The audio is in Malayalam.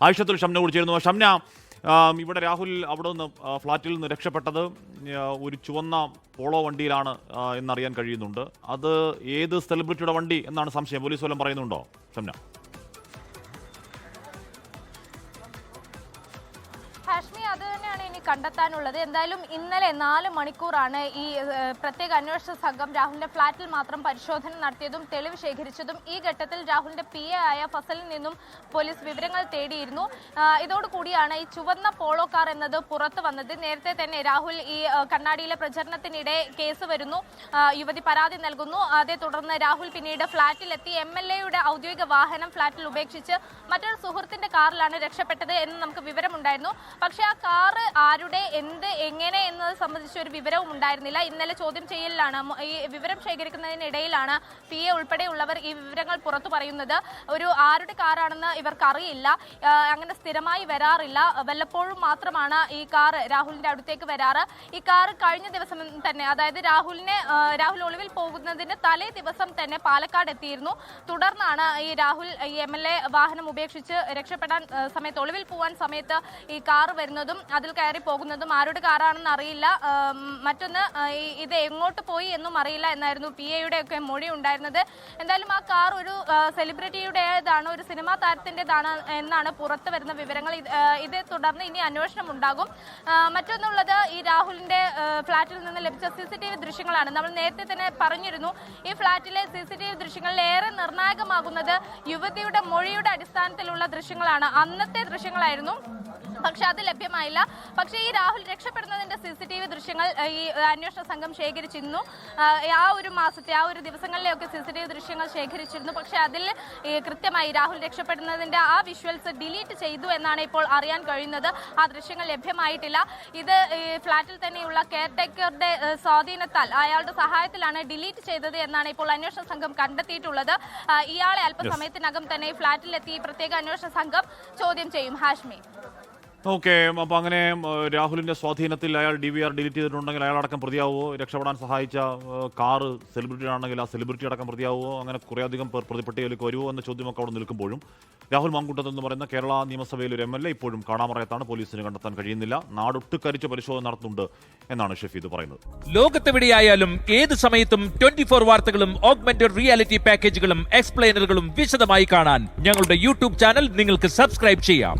ആയിഷത്തുൽ ഷംന കൂടി ചേരുന്നു. ഷംന, ഇവിടെ രാഹുൽ അവിടെ നിന്ന് ഫ്ളാറ്റിൽ നിന്ന് രക്ഷപ്പെട്ടത് ഒരു ചുവന്ന പോളോ വണ്ടിയിലാണ് എന്നറിയാൻ കഴിയുന്നുണ്ട്. അത് ഏത് സെലിബ്രിറ്റിയുടെ വണ്ടി എന്നാണ് സംശയം? പോലീസ് വല്ലതും പറയുന്നുണ്ടോ ഷംന? ഹാഷ്മി, അത് തന്നെയാണ് ഇനി കണ്ടെത്താനുള്ളത്. എന്തായാലും ഇന്നലെ 4 മണിക്കൂറാണ് ഈ പ്രത്യേക അന്വേഷണ സംഘം രാഹുലിന്റെ ഫ്ളാറ്റിൽ മാത്രം പരിശോധന നടത്തിയതും തെളിവ് ശേഖരിച്ചതും. ഈ ഘട്ടത്തിൽ രാഹുലിന്റെ PA ആയ ഫസലിൽ നിന്നും പോലീസ് വിവരങ്ങൾ തേടിയിരുന്നു. ഇതോടുകൂടിയാണ് ഈ ചുവന്ന പോളോ കാർ എന്നത് പുറത്തു വന്നത്. നേരത്തെ തന്നെ രാഹുൽ ഈ കണ്ണാടിയിലെ പ്രചരണത്തിനിടെ കേസ് വരുന്നു, യുവതി പരാതി നൽകുന്നു. അതേ തുടർന്ന് രാഹുൽ പിന്നീട് ഫ്ളാറ്റിലെത്തി MLA-യുടെ ഔദ്യോഗിക വാഹനം ഫ്ളാറ്റിൽ ഉപേക്ഷിച്ച് മറ്റൊരു സുഹൃത്തിന്റെ കാറിലാണ് രക്ഷപ്പെട്ടത് എന്ന് നമുക്ക് വിവരമുണ്ടായിരുന്നു. പക്ഷേ ആ കാറ് ആരുടെ, എന്ത്, എങ്ങനെ എന്നത് സംബന്ധിച്ച് ഒരു വിവരവും ഉണ്ടായിരുന്നില്ല. ഇന്നലെ ചോദ്യം ചെയ്യലിലാണ്, ഈ വിവരം ശേഖരിക്കുന്നതിനിടയിലാണ് PA ഉൾപ്പെടെയുള്ളവർ ഈ വിവരങ്ങൾ പുറത്തു പറയുന്നത്. ആരുടെ കാറാണെന്ന് ഇവർക്ക് അറിയില്ല, അങ്ങനെ സ്ഥിരമായി വരാറില്ല, വല്ലപ്പോഴും മാത്രമാണ് ഈ കാർ രാഹുലിന്റെ അടുത്തേക്ക് വരാറ്. ഈ കാർ കഴിഞ്ഞ ദിവസം തന്നെ, അതായത് രാഹുൽ ഒളിവിൽ പോകുന്നതിന് തലേ ദിവസം തന്നെ പാലക്കാട് എത്തിയിരുന്നു. തുടർന്നാണ് ഈ രാഹുൽ ഈ MLA വാഹനം ഉപേക്ഷിച്ച് രക്ഷപ്പെടാൻ സമയത്ത്, ഒളിവിൽ പോകാൻ സമയത്ത് ഈ കാർ വരുന്നതും അതിൽ കയറി പോകുന്നതും. ആരുടെ കാറാണെന്ന് അറിയില്ല, മറ്റൊന്ന് ഇത് എങ്ങോട്ട് പോയി എന്നും അറിയില്ല എന്നായിരുന്നു PA-യുടെ ഒക്കെ മൊഴി ഉണ്ടായിരുന്നത്. എന്തായാലും ആ കാർ ഒരു സെലിബ്രിറ്റിയുടേതാണ്, ഒരു സിനിമാ താരത്തിൻ്റെതാണ് എന്നാണ് പുറത്തു വരുന്ന വിവരങ്ങൾ. ഇതേ തുടർന്ന് ഇനി അന്വേഷണം ഉണ്ടാകും. മറ്റൊന്നുള്ളത്, ഈ രാഹുലിന്റെ ഫ്ളാറ്റിൽ നിന്ന് ലഭിച്ച CCTV ദൃശ്യങ്ങളാണ്. നമ്മൾ നേരത്തെ തന്നെ പറഞ്ഞിരുന്നു, ഈ ഫ്ളാറ്റിലെ CCTV ദൃശ്യങ്ങളിൽ ഏറെ നിർണായകമാകുന്നത് യുവതിയുടെ മൊഴിയുടെ അടിസ്ഥാനത്തിലുള്ള ദൃശ്യങ്ങളാണ്. അന്നത്തെ ദൃശ്യങ്ങളായിരുന്നു, പക്ഷെ അത് ലഭ്യമായില്ല. പക്ഷേ ഈ രാഹുൽ രക്ഷപ്പെടുന്നതിന്റെ CCTV ദൃശ്യങ്ങൾ ഈ അന്വേഷണ സംഘം ശേഖരിച്ചിരുന്നു. ആ ഒരു മാസത്തെ, ആ ഒരു ദിവസങ്ങളിലെയൊക്കെ CCTV ദൃശ്യങ്ങൾ ശേഖരിച്ചിരുന്നു. പക്ഷെ അതിൽ കൃത്യമായി രാഹുൽ രക്ഷപ്പെടുന്നതിന്റെ ആ വിഷ്വൽസ് ഡിലീറ്റ് ചെയ്തു എന്നാണ് ഇപ്പോൾ അറിയാൻ കഴിയുന്നത്. ആ ദൃശ്യങ്ങൾ ലഭ്യമായിട്ടില്ല. ഇത് ഫ്ളാറ്റിൽ തന്നെയുള്ള കെയർടേക്കറുടെ സ്വാധീനത്താൽ, അയാളുടെ സഹായത്തിലാണ് ഡിലീറ്റ് ചെയ്തത് എന്നാണ് ഇപ്പോൾ അന്വേഷണ സംഘം കണ്ടെത്തിയിട്ടുള്ളത്. ഇയാളെ അല്പസമയത്തിനകം തന്നെ ഫ്ളാറ്റിലെത്തി പ്രത്യേക അന്വേഷണ സംഘം ചോദ്യം ചെയ്യും. ഹാഷ്മി, ഓക്കെ. അപ്പോൾ അങ്ങനെ രാഹുലിന്റെ സ്വാധീനത്തിൽ അയാൾ DVR ഡിലീറ്റ് ചെയ്തിട്ടുണ്ടെങ്കിൽ അയാളടക്കം പ്രതിയാവുമോ? രക്ഷപ്പെടാൻ സഹായിച്ച കാറ് സെലിബ്രിറ്റി ആണെങ്കിൽ ആ സെലിബ്രിറ്റി അടക്കം പ്രതിയാവുമോ? അങ്ങനെ കുറേയധികം പേർ പ്രതിപട്ടികയിലേക്ക് വരുമോ എന്ന ചോദ്യമൊക്കെ അവിടെ നിൽക്കുമ്പോഴും രാഹുൽ മാങ്കൂട്ടത്ത് എന്ന് പറയുന്ന കേരള നിയമസഭയിൽ ഒരു MLA ഇപ്പോഴും കാണാമറയത്താണ്. പോലീസിന് കണ്ടെത്താൻ കഴിയുന്നില്ല. നാടൊട്ടുക്കരിച്ച് പരിശോധന നടത്തുന്നുണ്ട് എന്നാണ് ഷഫീദ് പറയുന്നത്. ലോകത്തെവിടെയായാലും ഏത് സമയത്തും 24 വാർത്തകളും ഓഗ്മെന്റഡ് റിയാലിറ്റി പാക്കേജുകളും എക്സ്പ്ലെയിനറുകളും വിശദമായി കാണാൻ ഞങ്ങളുടെ YouTube ചാനൽ നിങ്ങൾക്ക് സബ്സ്ക്രൈബ് ചെയ്യാം.